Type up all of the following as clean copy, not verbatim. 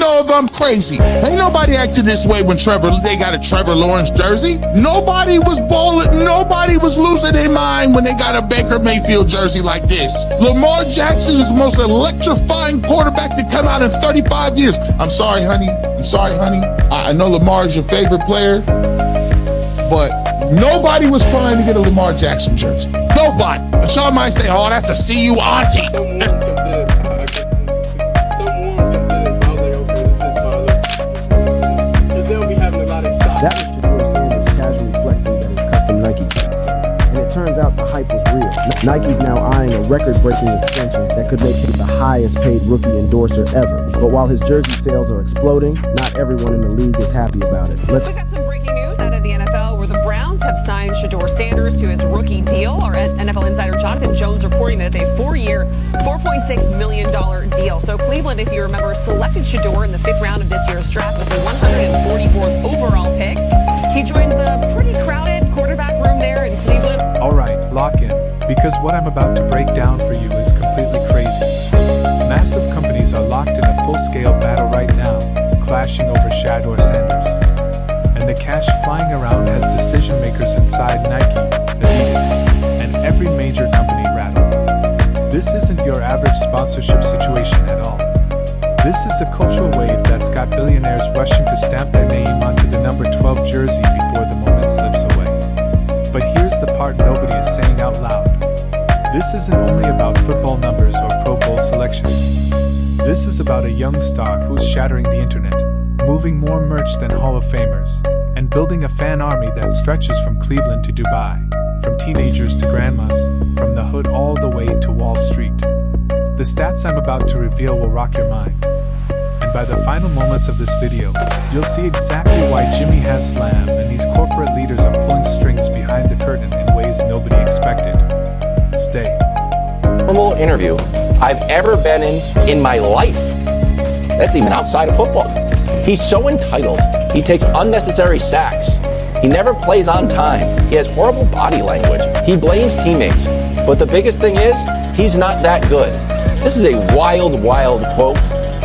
know if I'm crazy. Ain't nobody acted this way when they got a Trevor Lawrence jersey. Nobody was balling. Nobody was losing their mind when they got a Baker Mayfield jersey like this. Lamar Jackson is the most electrifying quarterback to come out in 35 years. I'm sorry, honey. I know Lamar is your favorite player, but nobody was trying to get a Lamar Jackson jersey. Nobody. But y'all might say, oh, that's a CU auntie. That was Shedeur Sanders casually flexing that his custom Nike kits. And it turns out the hype was real. Nike's now eyeing a record-breaking extension that could make him the highest paid rookie endorser ever. But while his jersey sales are exploding, not everyone in the league is happy about it. We've got some breaking news out of the NFL where the Browns have signed Shedeur Sanders to his rookie deal. Our NFL insider Jonathan Jones reporting that it's a 4-year, $4.6 million deal. So Cleveland, if you remember, selected Shedeur in the 5th round of this year's draft with the 144th overall pick. He joins a pretty crowded quarterback room there in Cleveland. All right, lock in, because what I'm about to break down for you is completely crazy. Massive companies are locked in a full-scale battle right now, clashing over Shedeur Sanders. And the cash flying around has decision makers inside Nike, Adidas, and every major company rattled. This isn't your average sponsorship situation at all. This is a cultural wave that's got billionaires rushing to stamp their name onto the number 12 jersey before the moment slips away. But here's the part nobody is saying out loud. This isn't only about football numbers or Pro Bowl selections. This is about a young star who's shattering the internet, moving more merch than Hall of Famers, and building a fan army that stretches from Cleveland to Dubai, from teenagers to grandmas, from the hood all the way to Wall Street. The stats I'm about to reveal will rock your mind. And by the final moments of this video, you'll see exactly why Jimmy has slam and these corporate leaders are pulling strings behind the curtain in ways nobody expected. Stay. Normal interview I've ever been in my life. That's even outside of football. He's so entitled. He takes unnecessary sacks. He never plays on time. He has horrible body language. He blames teammates. But the biggest thing is, he's not that good. This is a wild, wild quote.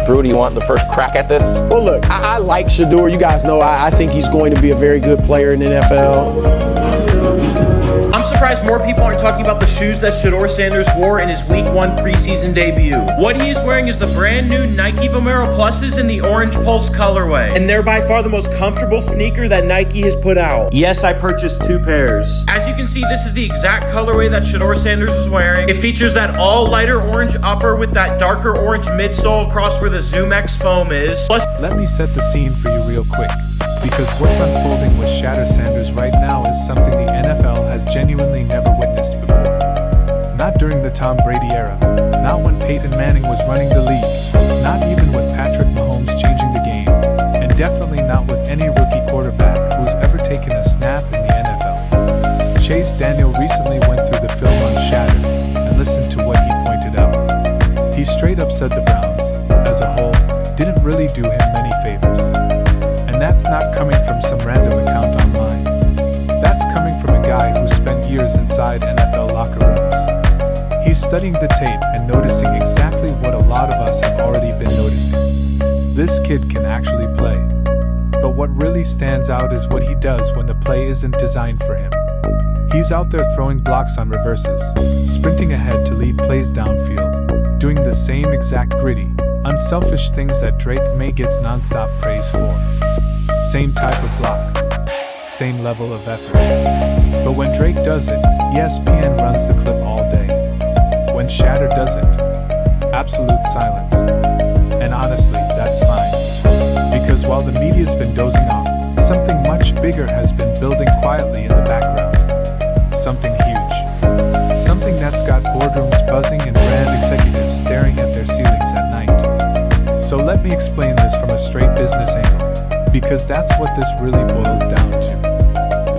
Drew, do you want the first crack at this? Well, look, I like Shedeur. You guys know I think he's going to be a very good player in the NFL. I'm surprised more people aren't talking about the shoes that Shedeur Sanders wore in his Week 1 preseason debut. What he is wearing is the brand new Nike Vomero Pluses in the Orange Pulse colorway, and they're by far the most comfortable sneaker that Nike has put out. Yes, I purchased 2 pairs. As you can see, this is the exact colorway that Shedeur Sanders was wearing. It features that all lighter orange upper with that darker orange midsole across where the Zoom X foam is. Plus, let me set the scene for you real quick, because what's unfolding with Shedeur Sanders right now is something the NFL has genuinely never witnessed before. Not during the Tom Brady era, not when Peyton Manning was running the league, not even with Patrick Mahomes changing the game, and definitely not with any rookie quarterback who's ever taken a snap in the NFL. Chase Daniel recently went through the film on Shedeur and listened to what he pointed out. He straight up said the Browns, as a whole, didn't really do him many favors. And that's not coming from some random account online. That's coming from a guy who spent years inside NFL locker rooms. He's studying the tape and noticing exactly what a lot of us have already been noticing. This kid can actually play. But what really stands out is what he does when the play isn't designed for him. He's out there throwing blocks on reverses, sprinting ahead to lead plays downfield, doing the same exact gritty, unselfish things that Drake May gets nonstop praise for. Same type of block, same level of effort. But when Drake does it, ESPN runs the clip all day. When Shedeur doesn't, absolute silence. And honestly, that's fine. Because while the media's been dozing off, something much bigger has been building quietly in the background. Something huge. Something that's got boardrooms buzzing and brand executives staring at their ceilings at night. So let me explain this from a straight business angle, because that's what this really boils down to.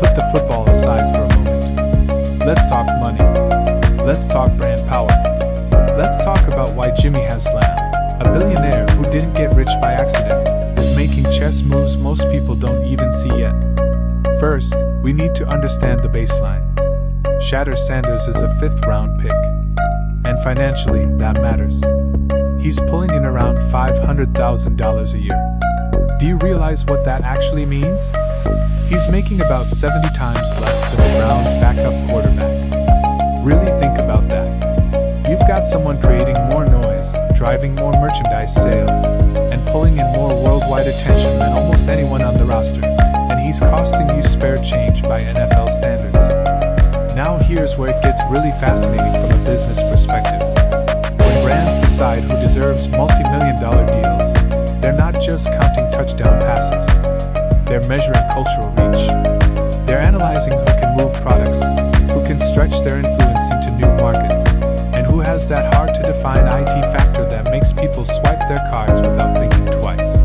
Put the football aside for a moment. Let's talk money. Let's talk brand power. Let's talk about why Jimmy has slam, a billionaire who didn't get rich by accident, is making chess moves most people don't even see yet. First, we need to understand the baseline. Shedeur Sanders is a 5th round pick. And financially, that matters. he's pulling in around $500,000 a year. Do you realize what that actually means? He's making about 70 times less than the Browns' backup quarterback. Really think about that. You've got someone creating more noise, driving more merchandise sales, and pulling in more worldwide attention than almost anyone on the roster. And he's costing you spare change by NFL standards. Now here's where it gets really fascinating from a business perspective. When brands decide who deserves multi-million-dollar deals, they're not just counting touchdown passes. They're measuring cultural reach. They're analyzing who can move products, who can stretch their influence into new markets, and who has that hard-to-define IT factor that makes people swipe their cards without thinking twice.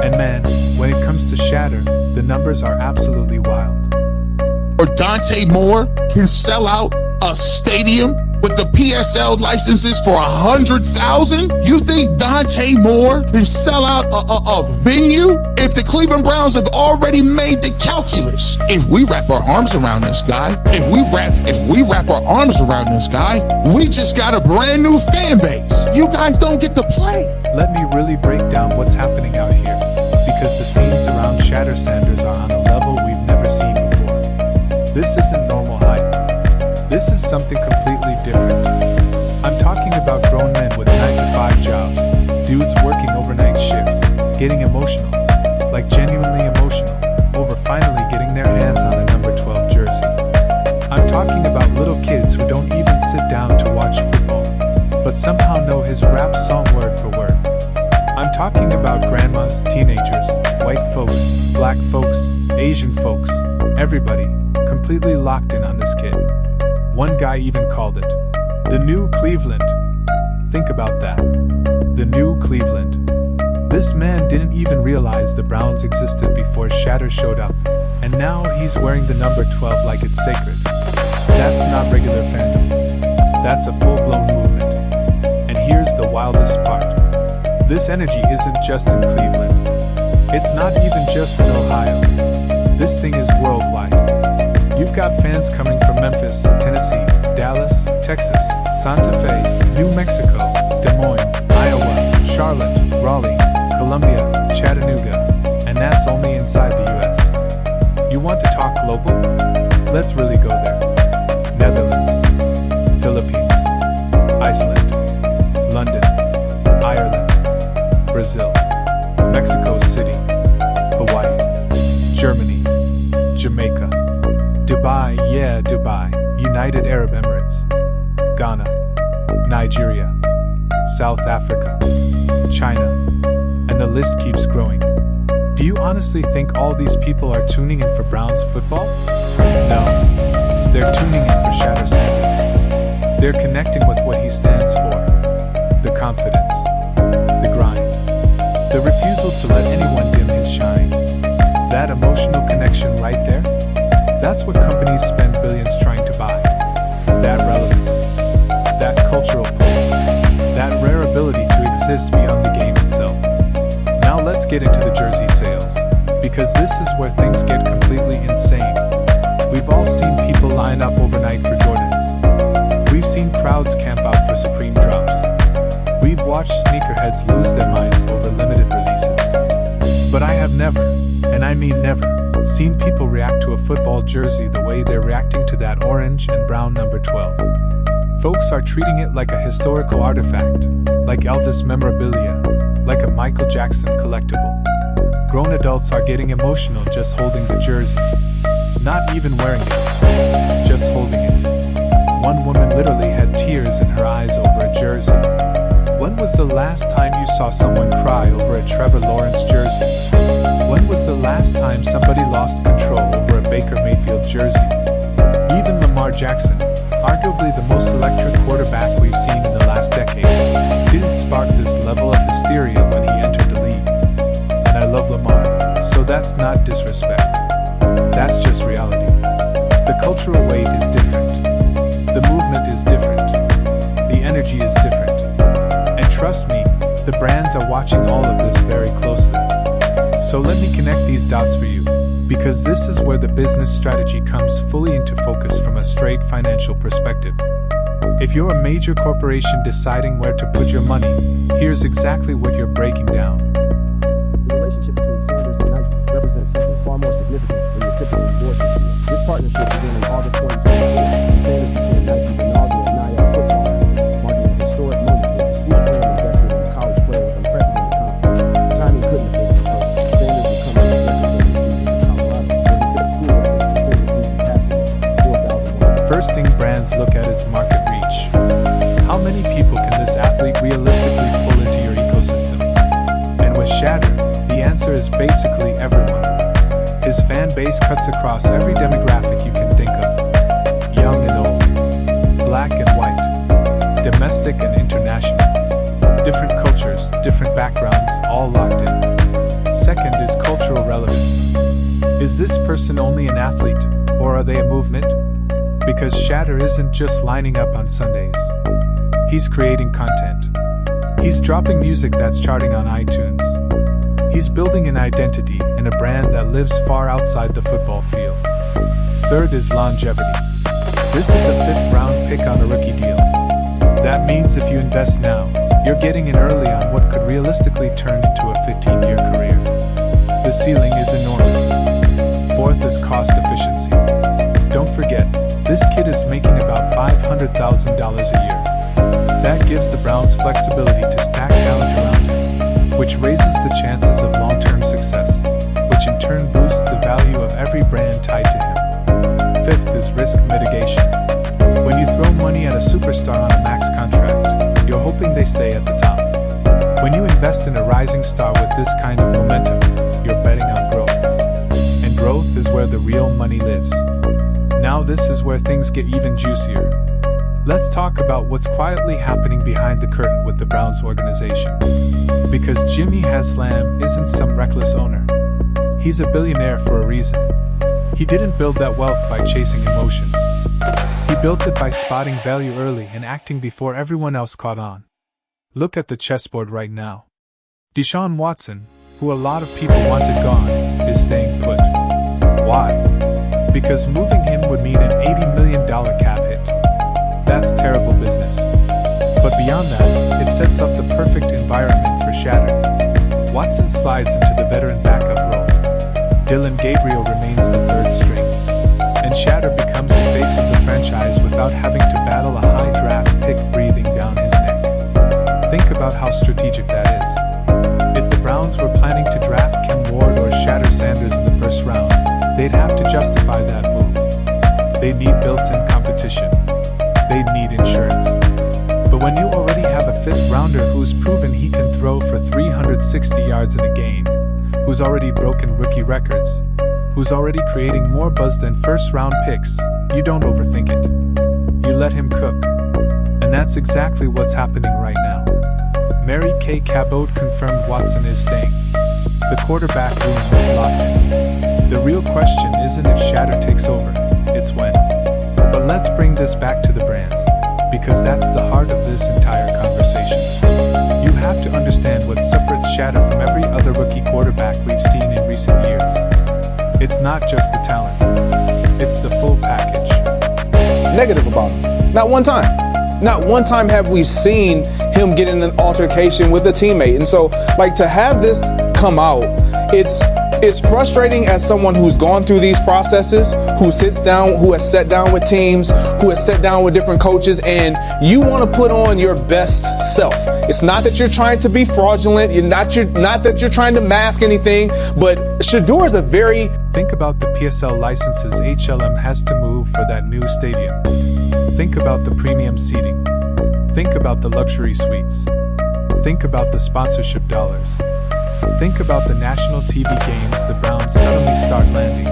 And man, when it comes to Shedeur, the numbers are absolutely wild. Or Dante Moore can sell out a stadium with the PSL licenses for $100,000? You think Dante Moore can sell out a venue? If the Cleveland Browns have already made the calculus, if we wrap our arms around this guy, if we wrap our arms around this guy, we just got a brand new fan base. You guys don't get to play. Let me really break down what's happening out here, because the scenes around Shedeur Sanders are on a level we've never seen before. This isn't normal hype. This is something completely different. I'm talking about grown men with 9-to-5 jobs, dudes working overnight shifts, getting emotional, like genuinely emotional, over finally getting their hands on a number 12 jersey. I'm talking about little kids who don't even sit down to watch football, but somehow know his rap song word for word. I'm talking about grandmas, teenagers, white folks, black folks, Asian folks, everybody, completely locked in on this kid. One guy even called it the new Cleveland. Think about that. The new Cleveland. This man didn't even realize the Browns existed before Shedeur showed up, and now he's wearing the number 12 like it's sacred. That's not regular fandom. That's a full-blown movement. And here's the wildest part. This energy isn't just in Cleveland. It's not even just in Ohio. This thing is worldwide. You've got fans coming from Memphis, Tennessee, Dallas, Texas, Santa Fe, New Mexico, Des Moines, Iowa, Charlotte, Raleigh, Columbia, Chattanooga, and that's only inside the US. You want to talk global? Let's really go there. Netherlands, Philippines, Iceland, London, Ireland, Brazil, Mexico City, Hawaii, Germany, Jamaica, Dubai, yeah, Dubai, United Arab Emirates, Ghana, Nigeria, South Africa, China, and the list keeps growing. Do you honestly think all these people are tuning in for Browns football? No, they're tuning in for Shedeur Sanders. They're connecting with what he stands for. The confidence, the grind, the refusal to let anyone dim his shine. That emotional connection right there? That's what companies spend billions trying to buy. That relevance, that cultural pull, that rare ability to exist beyond the game itself. Now let's get into the jersey sales, because this is where things get completely insane. We've all seen people line up overnight for Jordans. We've seen crowds camp out for Supreme drops. We've watched sneakerheads lose their minds over limited releases. But I have never, and I mean never, seen people react to a football jersey the way they're reacting to that orange and brown number 12. Folks are treating it like a historical artifact, like Elvis memorabilia, like a Michael Jackson collectible. Grown adults are getting emotional just holding the jersey. Not even wearing it, just holding it. One woman literally had tears in her eyes over a jersey. When was the last time you saw someone cry over a Trevor Lawrence jersey? When was the last time somebody lost control over a Baker Mayfield jersey? Even Lamar Jackson, arguably the most electric quarterback we've seen in the last decade, didn't spark this level of hysteria when he entered the league. And I love Lamar, so that's not disrespect. That's just reality. The cultural weight is different. The movement is different. The energy is different. And trust me, the brands are watching all of this very closely. So let me connect these dots for you, because this is where the business strategy comes fully into focus from a straight financial perspective. If you're a major corporation deciding where to put your money, here's exactly what you're breaking down. The relationship between Sanders and Nike represents something far more significant than your typical endorsement deal. This partnership began in August 2024 when Sanders became Nike's inaugural NIL football athlete, marking a historic moment where the swoosh brand invested in a college player with unprecedented confidence. The timing couldn't have been more perfect. Sanders was coming off record-breaking seasons in Colorado, where he set school records for single-season passing yards, 4,000 First thing brands look at is market reach. How many people can this athlete realistically pull into your ecosystem? And with Shedeur, the answer is basically everyone. His fan base cuts across every demographic you can think of. Young and old, black and white, domestic and international. Different cultures, different backgrounds, all locked in. Second is cultural relevance. Is this person only an athlete, or are they a movement? Because Shedeur isn't just lining up on Sundays. He's creating content. He's dropping music that's charting on iTunes. He's building an identity and a brand that lives far outside the football field. Third is longevity. This is a 5th round pick on a rookie deal. That means if you invest now, you're getting in early on what could realistically turn into a 15-year career. The ceiling is enormous. Fourth is cost efficiency. Don't forget, this kid is making about $500,000 a year. That gives the Browns flexibility to stack talent around him, which raises the chances of long-term success, which in turn boosts the value of every brand tied to him. Fifth is risk mitigation. When you throw money at a superstar on a max contract, you're hoping they stay at the top. When you invest in a rising star with this kind of momentum, you're betting on growth. And growth is where the real money lives. Now this is where things get even juicier. Let's talk about what's quietly happening behind the curtain with the Browns organization. Because Jimmy Haslam isn't some reckless owner. He's a billionaire for a reason. He didn't build that wealth by chasing emotions. He built it by spotting value early and acting before everyone else caught on. Look at the chessboard right now. Deshaun Watson, who a lot of people wanted gone, is staying put. Why? Because moving him would mean an $80 million cap hit. That's terrible business. But beyond that, it sets up the perfect environment for Shedeur. Watson slides into the veteran backup role. Dylan Gabriel remains the third string. And Shedeur becomes the face of the franchise without having to battle a high draft pick breathing down his neck. Think about how strategic that is. If the Browns were planning to draft Kim Ward or Shedeur Sanders in the first round, they'd have to justify that move. They'd need built-in competition. They'd need insurance. But when you already have a 5th rounder who's proven he can throw for 360 yards in a game, who's already broken rookie records, who's already creating more buzz than first-round picks, you don't overthink it. You let him cook. And that's exactly what's happening right now. Mary Kay Cabot confirmed Watson is staying. The quarterback room is locked in. The real question isn't if Shedeur takes over, it's when. But let's bring this back to the brands, because that's the heart of this entire conversation. You have to understand what separates Shedeur from every other rookie quarterback we've seen in recent years. It's not just the talent, it's the full package. Negative about him. Not one time. Not one time have we seen him get in an altercation with a teammate. And so, to have this come out, it's frustrating as someone who's gone through these processes, who has sat down with teams, who has sat down with different coaches, and you want to put on your best self. It's not that you're trying to be fraudulent, not that you're trying to mask anything, but Shedeur is a very... Think about the PSL licenses HLM has to move for that new stadium. Think about the premium seating. Think about the luxury suites. Think about the sponsorship dollars. Think about the national TV games the Browns suddenly start landing.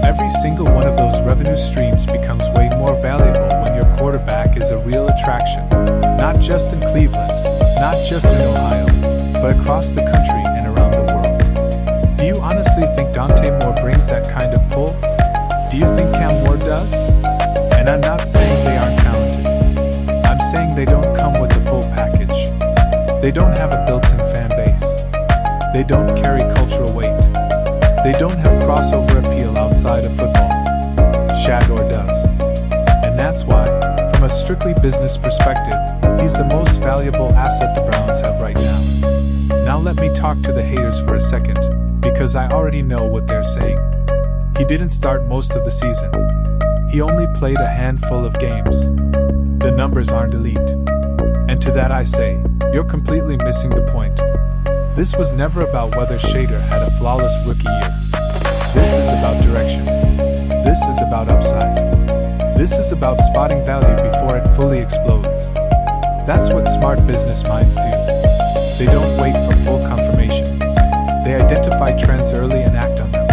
Every single one of those revenue streams becomes way more valuable when your quarterback is a real attraction, not just in Cleveland, not just in Ohio, but across the country and around the world. Do you honestly think Dante Moore brings that kind of pull? Do you think Cam Ward does? And I'm not saying they aren't talented. I'm saying they don't come with the full package. They don't have a built-in fan base. They don't carry cultural weight. They don't have crossover appeal outside of football. Shedeur does. And that's why, from From a strictly business perspective, he's the most valuable asset the Browns have right now. Now let me talk to the haters for a second, because I already know what they're saying. He didn't start most of the season. He only played a handful of games. The numbers aren't elite. And to that I say, you're completely missing the point. This was never about whether Shedeur had a flawless rookie year. This is about direction. This is about upside. This is about spotting value before it fully explodes. That's what smart business minds do. They don't wait for full confirmation. They identify trends early and act on them.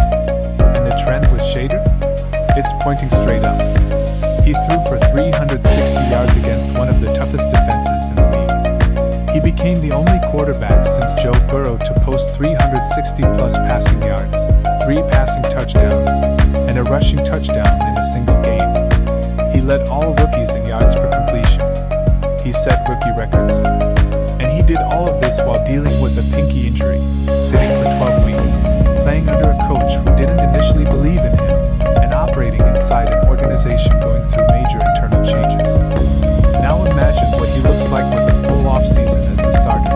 And the trend with Shedeur? It's pointing straight up. He threw for 360 yards against one of the toughest defenses in the league. He became the only quarterback since Joe Burrow to post 360-plus passing yards, 3 passing touchdowns, and a rushing touchdown in a single game. He led all rookies in yards per completion. He set rookie records. And he did all of this while dealing with a pinky injury, sitting for 12 weeks, playing under a coach who didn't initially believe in him, and operating inside an organization going through major internal changes. Now imagine what he looks like with a full offseason as the starter.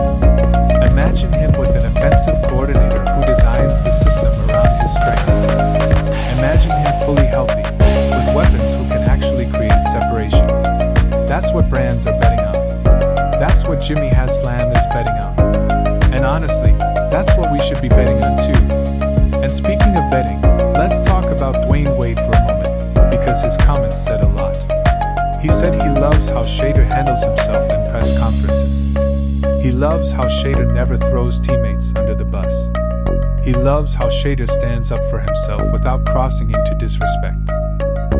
Imagine him with an offensive coordinator who designs the system around his strengths. Imagine him fully healthy, with weapons who can actually create separation. That's what brands are betting on. That's what Jimmy Haslam is betting on. And honestly, that's what we should be betting on too. And speaking of betting, let's talk about Dwayne Wade for a moment, because his comments said a lot. He said he loves how Shedeur handles himself in press conferences. He loves how Shedeur never throws teammates under the bus. He loves how Shedeur stands up for himself without crossing into disrespect.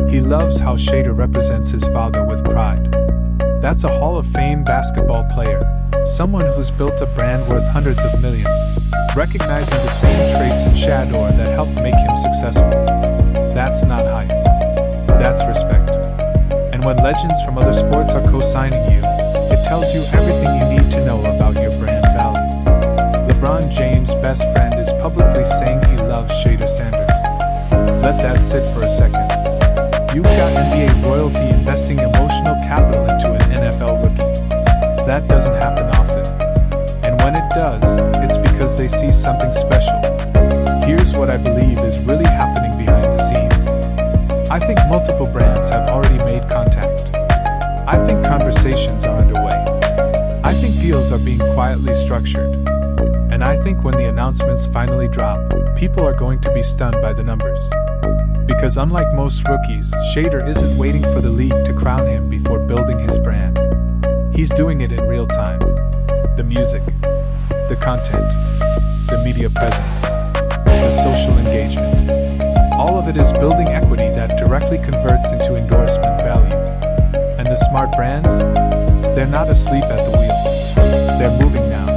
He loves how Shedeur represents his father with pride. That's a Hall of Fame basketball player, someone who's built a brand worth hundreds of millions, recognizing the same traits in Shedeur that helped make him successful. That's not hype. That's respect. And when legends from other sports are co-signing you, it tells you everything you need to know about your brand value. LeBron James' best friend is publicly saying he loves Shedeur Sanders. Let that sit for a second. You've got NBA royalty investing emotional capital into an NFL rookie. That doesn't happen often. And when it does, it's because they see something special. Here's what I believe is really happening behind the scenes. I think multiple brands have already made contact. I think conversations are underway. I think deals are being quietly structured. And I think when the announcements finally drop, people are going to be stunned by the numbers. Because unlike most rookies, Shedeur isn't waiting for the league to crown him before building his brand. He's doing it in real time. The music, the content, the media presence, the social engagement. All of it is building equity that directly converts into endorsement value. And the smart brands? They're not asleep at the wheel. They're moving now.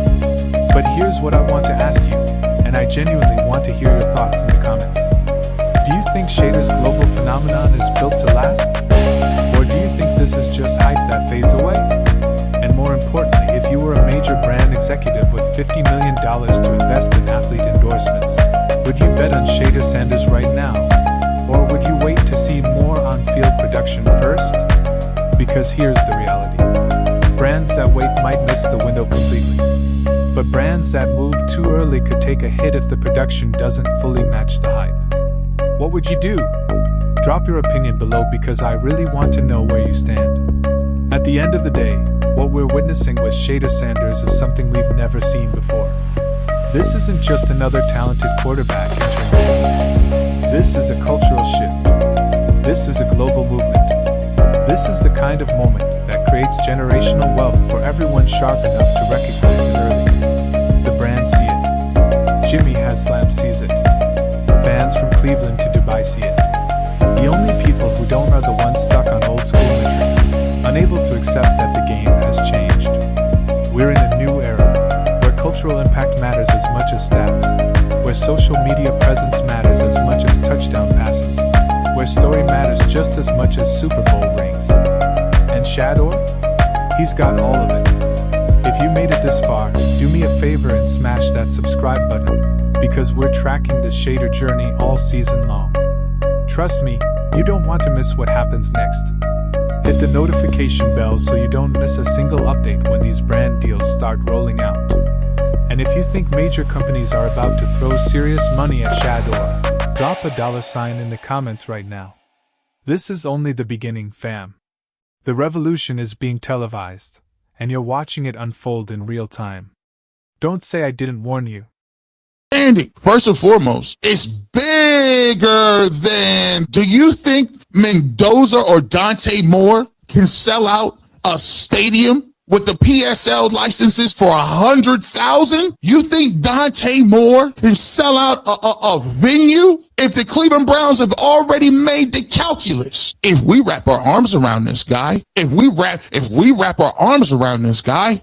But here's what I want to ask you, and I genuinely want to hear your thoughts in the comments. Do you think Shedeur's global phenomenon is built to last? Or do you think this is just hype that fades away? And more importantly, if you were a major brand executive with $50 million to invest in athlete endorsements, would you bet on Shedeur Sanders right now? Or would you wait to see more on-field production first? Because here's the reality. Brands that wait might miss the window completely. But brands that move too early could take a hit if the production doesn't fully match the hype. What would you do? Drop your opinion below because I really want to know where you stand. At the end of the day, what we're witnessing with Shedeur Sanders is something we've never seen before. This isn't just another talented quarterback entering the league. This is a cultural shift. This is a global movement. This is the kind of moment that creates generational wealth for everyone sharp enough to recognize it early. The brands see it. Jimmy Haslam sees it. Fans from Cleveland to Dubai see it. The only people who don't are the ones stuck on old school metrics, unable to accept that the game has changed. We're in a new era, where cultural impact matters as much as stats, where social media presence matters as much as touchdown passes, where story matters just as much as Super Bowl rings. And Shedeur? He's got all of it. If you made it this far, do me a favor and smash that subscribe button, because we're tracking the Shedeur journey all season long. Trust me, you don't want to miss what happens next. Hit the notification bell so you don't miss a single update when these brand deals start rolling out. And if you think major companies are about to throw serious money at Shedeur, drop a $sign in the comments right now. This is only the beginning, fam. The revolution is being televised, and you're watching it unfold in real time. Don't say I didn't warn you. Andy, first and foremost, it's bigger than, do you think Mendoza or Dante Moore can sell out a stadium with the PSL licenses for $100,000? You think Dante Moore can sell out a venue? If the Cleveland Browns have already made the calculus, if we wrap our arms around this guy, if we wrap our arms around this guy,